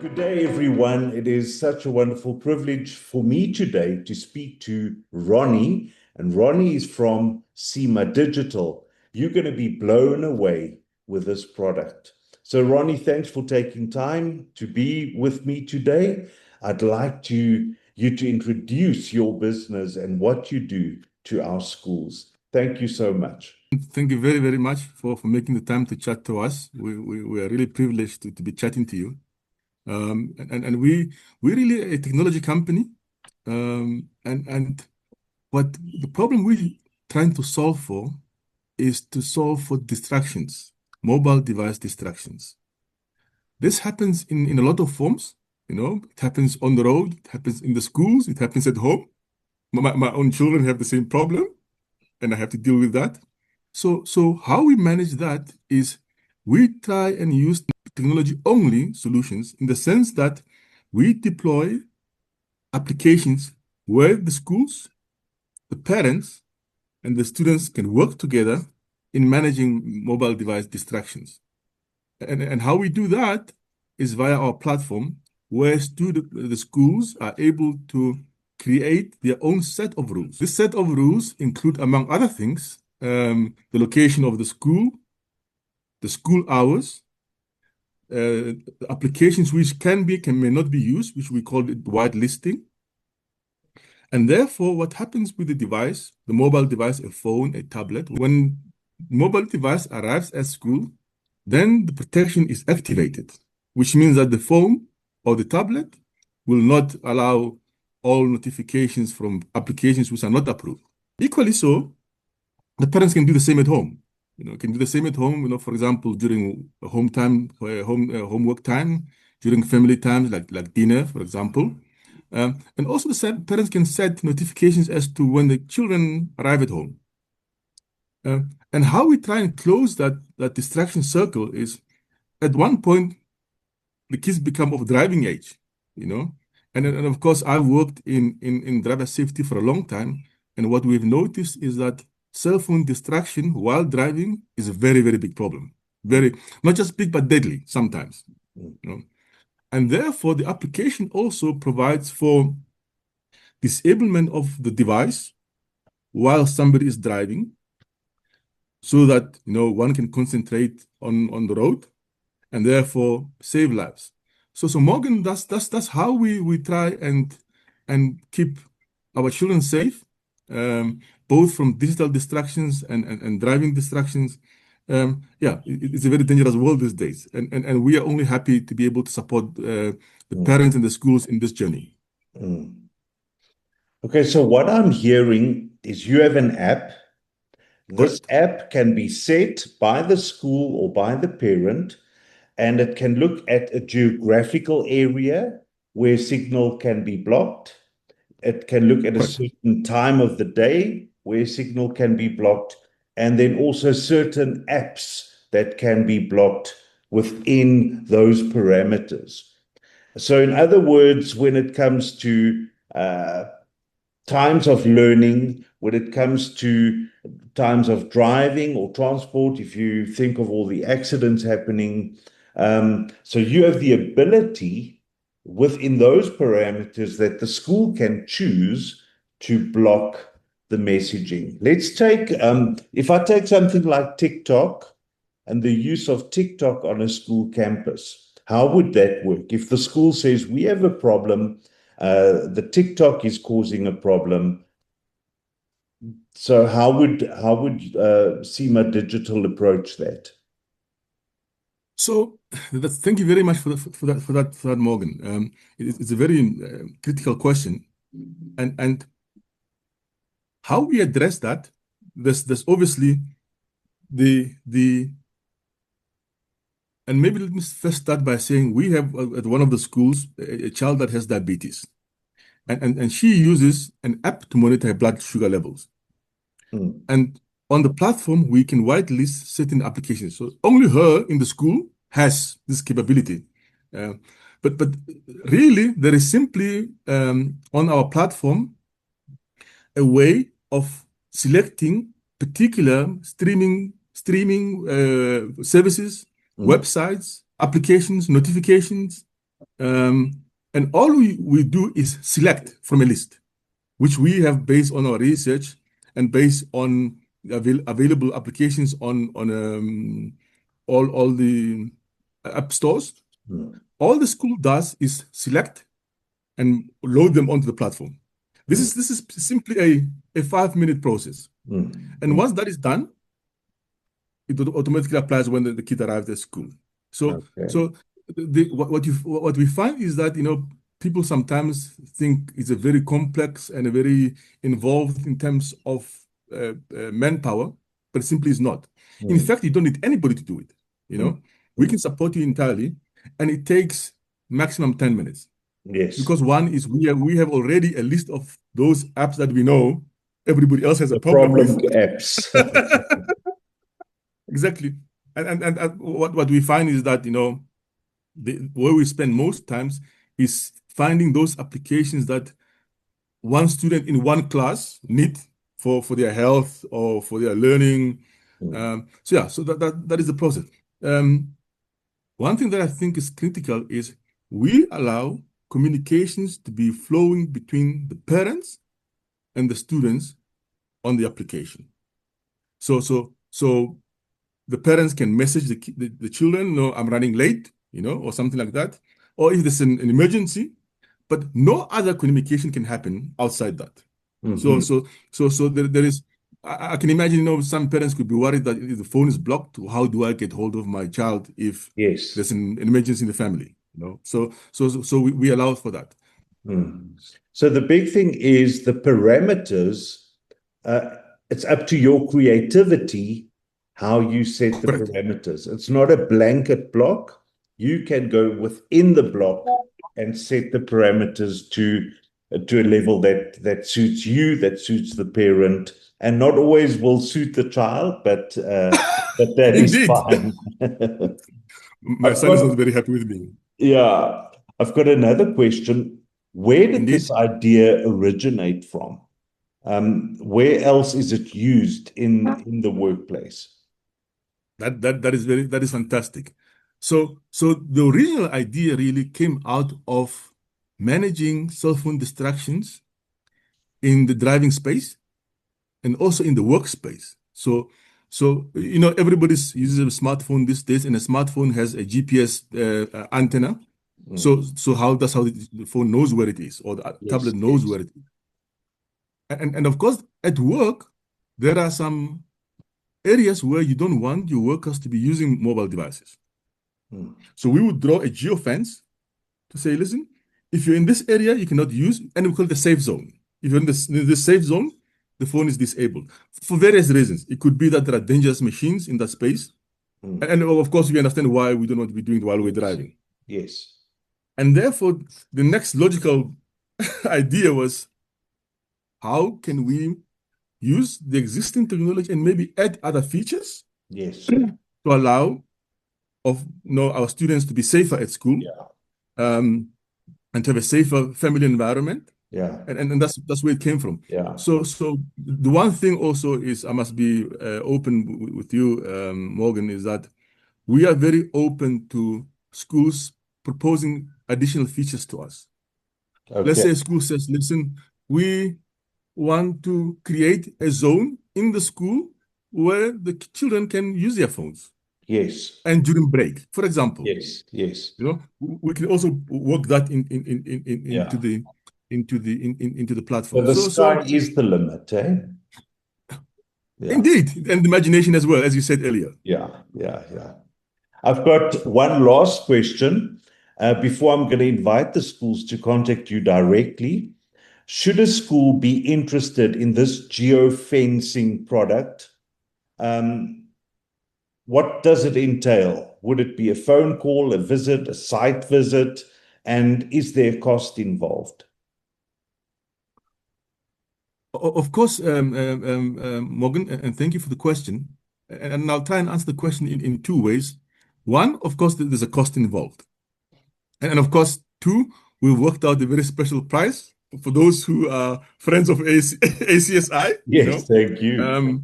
Good day, everyone. It is such a wonderful privilege for me today to speak to Ronnie, and Ronnie is from SEMA Digital. You're going to be blown away with this product. So, Ronnie, thanks for taking time to be with me today. I'd like you to introduce your business and what you do to our schools. Thank you so much. Thank you very, very much for making the time to chat to us. We are really privileged to be chatting to you. And we're really a technology company. And what the problem we're trying to solve for is to solve for distractions, mobile device distractions. This happens in a lot of forms. It happens on the road, it happens in the schools, it happens at home. My own children have the same problem, and I have to deal with that. So how we manage that is we try and use technology-only solutions in the sense that we deploy applications where the schools, the parents, and the students can work together in managing mobile device distractions. And how we do that is via our platform, where the schools are able to create their own set of rules. This set of rules include, among other things, the location of the school hours, applications which may not be used, which we call it whitelisting. And therefore, what happens with the device, the mobile device, a phone, a tablet, when mobile device arrives at school, then the protection is activated, which means that the phone or the tablet will not allow all notifications from applications which are not approved. Equally so, the parents can do the same at home. For example, during home time, homework time, during family times, like dinner, for example. And also the parents can set notifications as to when the children arrive at home. And how we try and close that distraction circle is, at one point, the kids become of driving age, And of course, I've worked in driver safety for a long time. And what we've noticed is that cell phone distraction while driving is a very, very big problem. Not just big, but deadly sometimes. And therefore, the application also provides for disablement of the device while somebody is driving, so that one can concentrate on the road and therefore save lives. So Morgan, that's how we try and keep our children safe. Both from digital distractions and driving distractions. It's a very dangerous world these days. And we are only happy to be able to support the parents and the schools in this journey. Okay, so what I'm hearing is you have an app. This app can be set by the school or by the parent, and it can look at a geographical area where signal can be blocked. It can look at a certain time of the day where signal can be blocked, and then also certain apps that can be blocked within those parameters. So in other words, when it comes to times of learning, when it comes to times of driving or transport, if you think of all the accidents happening, so you have the ability within those parameters that the school can choose to block the messaging. Let's take, if I take something like TikTok and the use of TikTok on a school campus, how would that work? If the school says, we have a problem, the TikTok is causing a problem, so how would SEMA Digital approach that? So thank you very much for that, Morgan. It's a very critical question, and how we address that. There's obviously and maybe let me first start by saying we have at one of the schools a child that has diabetes, and she uses an app to monitor her blood sugar levels. And on the platform, we can whitelist certain applications. So only her in the school has this capability. But really, there is simply on our platform a way of selecting particular streaming services, websites, applications, notifications, And all we do is select from a list, which we have based on our research and based on available applications on all the app stores. Mm, All the school does is select and load them onto the platform. This mm, is this is simply a 5-minute process. mm, And mm. once that is done, it automatically applies when the kid arrives at school. So Okay. so what we find is that people sometimes think it's a very complex and a very involved in terms of manpower, but it simply is not. In Mm, fact, you don't need anybody to do it. You mm, know, we mm. can support you entirely, and it takes maximum 10 minutes Yes. because one is we have already a list of those apps that we know everybody else has a The problem problem with. apps. Exactly. And what we find is that, where we spend most times is finding those applications that one student in one class need for their health or for their learning. Mm, So yeah, so that is the process. Um, One thing that I think is critical is we allow communications to be flowing between the parents and the students on the application. So the parents can message the children, no, I'm running late, or something like that. Or if there's an emergency, but no other communication can happen outside that. So, mhm. so, so there is, I can imagine, some parents could be worried that if the phone is blocked, how do I get hold of my child if Yes. there's an emergency in the family? So we allow for that. Mm. So the big thing is the parameters. Uh, it's up to your creativity how you set the Correct. parameters. It's not a blanket block. You can go within the block and set the parameters to a level that suits you, that suits the parent, and not always will suit the child, but that is Indeed. fine. My I've son is got not very happy with me. Yeah, I've got another question. Where did this Indeed. idea originate from? Where else is it used in the workplace? That is fantastic. So the original idea really came out of managing cell phone distractions in the driving space and also in the workspace. So everybody's uses a smartphone these days, and a smartphone has a GPS antenna. Mm, So that's how the phone knows where it is, or the yes, tablet knows yes. where it is. And of course, at work, there are some areas where you don't want your workers to be using mobile devices. Mm, So we would draw a geofence to say, listen, if you're in this area, you cannot use, and we call it the safe zone. If you're in the safe zone, the phone is disabled for various reasons. It could be that there are dangerous machines in that space. mm, And of course, we understand why we don't want to be doing it while we're yes, driving. yes, And therefore, the next logical idea was how can we use the existing technology and maybe add other features yes. to allow our students to be safer at school, Yeah, um, and to have a safer family environment. yeah, And that's where it came from. yeah. So the one thing also is I must be open with you, Morgan, is that we are very open to schools proposing additional features to us. Let's Okay. say a school says, listen, we want to create a zone in the school where the children can use their phones Yes, and during break, for example. yes, yes. We can also work that into Yeah. the So platform. the So sky is the limit, eh? Yeah, indeed, and the imagination as well, as you said earlier. yeah, yeah, yeah. I've got one last question before I'm going to invite the schools to contact you directly. Should a school be interested in this geofencing product? Um, what does it entail? Would it be a phone call, a visit, a site visit? And is there cost involved? Of course, Morgan, and thank you for the question. And I'll try and answer the question in two ways. One, of course, there's a cost involved. And of course, two, we've worked out a very special price for those who are friends of ACSI, Yes, thank you.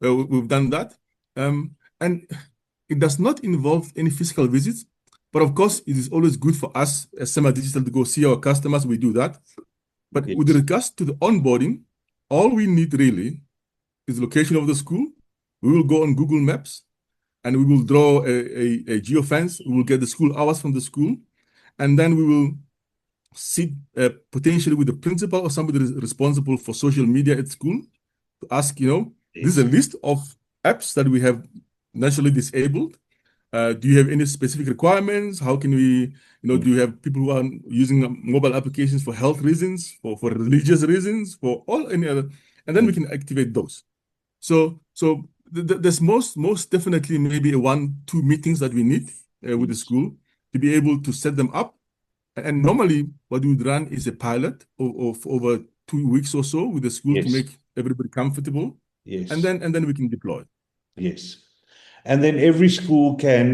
we've done that. And it does not involve any physical visits. But of course, it is always good for us as SEMA Digital to go see our customers. We do that. But with Yes. regards to the onboarding, all we need really is the location of the school. We will go on Google Maps and we will draw a geofence. We will get the school hours from the school. And then we will sit potentially with the principal or somebody responsible for social media at school to ask, this is a Yes. list of apps that we have naturally disabled. Do you have any specific requirements? How can we, do you have people who are using mobile applications for health reasons, for religious reasons, for all any other, and then we can activate those. So there's most definitely maybe 1, 2 meetings that we need with the Yes. school to be able to set them up. And normally, what we would run is a pilot of over 2 weeks or so with the school to Yes. make everybody comfortable, and Yes. then we can deploy. Yes. And then every school can,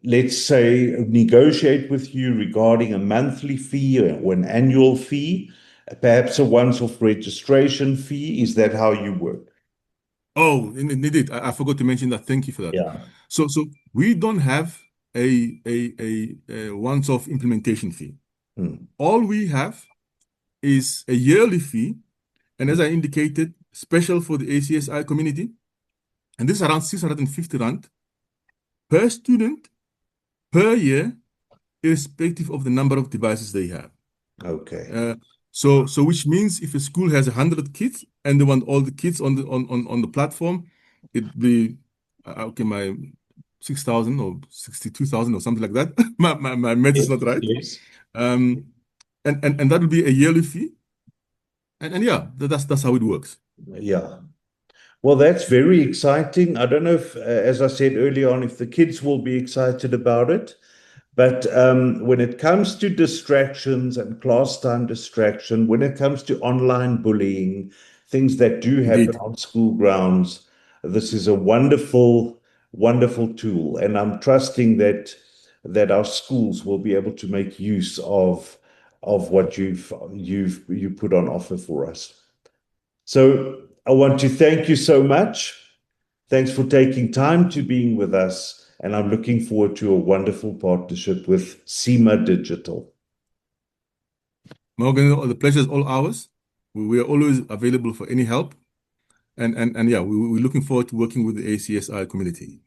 let's say, negotiate with you regarding a monthly fee or an annual fee, perhaps a once-off registration fee. Is that how you work? Oh, indeed, I forgot to mention that. Thank you for that. Yeah. So we don't have a once-off implementation fee. Hmm. All we have is a yearly fee, and as I indicated, special for the ACSI community, and this is around 650 rand per student per year, irrespective of the number of devices they have. Okay. Uh, so which means if a school has 100 kids and they want all the kids on the platform, it'd be okay, my 6,000 or 62,000 or something like that. My math is Yes. not right. Yes. Um, and that will be a yearly fee. And yeah, that's how it works. Yeah. Well, that's very exciting. I don't know if, as I said earlier on, if the kids will be excited about it. But when it comes to distractions and class time distraction, when it comes to online bullying, things that do happen Indeed. on school grounds, this is a wonderful, wonderful tool. And I'm trusting that our schools will be able to make use of what you put on offer for us. So I want to thank you so much. Thanks for taking time to being with us. And I'm looking forward to a wonderful partnership with SEMA Digital. Morgan, the pleasure is all ours. We are always available for any help. And yeah, we're looking forward to working with the ACSI community.